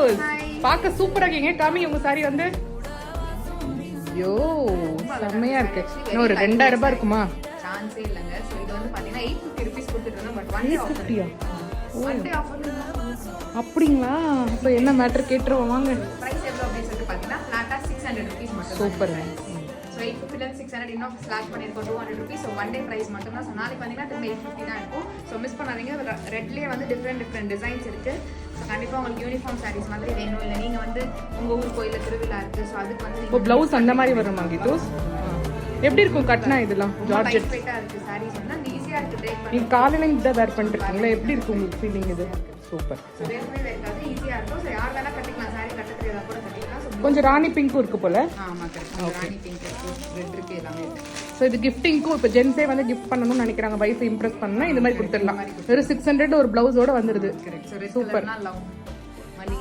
கீதோஸ் பார்க்க சூப்பரா இருக்கீங்க. காமி உங்க சாரி வந்து ஐயோ செம்மையா இருக்கு. இன்னும் ஒரு 2000 ரூபாய் இருக்குமா? சான்ஸே இல்லங்க. சோ இது வந்து பாத்தீங்கன்னா 850 ரூபீஸ் கொடுத்துட்டோம். பட் 850 ஒன் டே ஆஃபர் அப்படிங்களா? அப்ப என்ன மேட்டர் கேட்டுருவோம் வாங்க. பிரைஸ் எவ்வளவு அப்படின்னு சொல்லிட்டு பாத்தீங்கன்னா ஃபிளாட்டா 600 ரூபீஸ் மட்டும். சூப்பர். ஸோ 850 ல 600 இன்னும் ஸ்லாஷ் பண்ணியிருக்கோம் 200 rupees. So one day price மட்டும் தான். ஸோ நாளைக்கு பார்த்தீங்கன்னா திரும்ப 850 தான் இருக்கும். ஸோ மிஸ் பண்ணாதீங்க. ரெட்லேயே வந்து டிஃப்ரெண்ட் டிசைன்ஸ் இருக்கு. ஸோ கண்டிப்பாக உங்களுக்கு யூனிஃபார்ம் சாரீஸ் மாதிரி வேணும், இல்லை நீங்கள் வந்து உங்கள் ஊர் கோயிலில் திருவிழா இருக்கு. ஸோ அதுக்கு வந்து இப்போ ப்ளவுஸ் அந்த மாதிரி வருமா கீதோஸ்? எப்படி இருக்கும் கட்டினா இதெல்லாம்? ஜார்ஜெட் வெயிட்டாக இருக்கு சாரீஸ் வந்து அந்த ஈஸியாக இருக்கு ட்ரேட் பண்ணி. நீங்க காலையில இதை வேர் பண்ணிருக்கீங்களா? எப்படி இருக்கு உங்களுக்கு ஃபீலிங் இது? சூப்பர். ஸோ வேர்க்கவே இருக்காது, ஈஸியாக இருக்கும். ஸோ யார் வேணா கட்டிக்கலாம், சாரீ கட்ட தெரியாதா கூட கட்டிக்கலாம். ஸோ கொஞ்சம் ராணி பிங்க்கும் இருக்கு போல. ஆமாம் கரெக்ட். ராணி பிங்க் இருக்கு, ரெட் இருக்கு, எல்லாமே இருக்கு. ஸோ இது கிஃப்டிங்க்கும் இப்போ ஜென்ஸே வந்து கிஃப்ட் பண்ணணும்னு நினைக்கிறாங்க, வைஃப் இம்ப்ரெஸ் பண்ணா இந்த மாதிரி கொடுத்துடலாம். வெறும் 600 ஒரு பிளவுஸோட வந்துருது. சூப்பர். மணி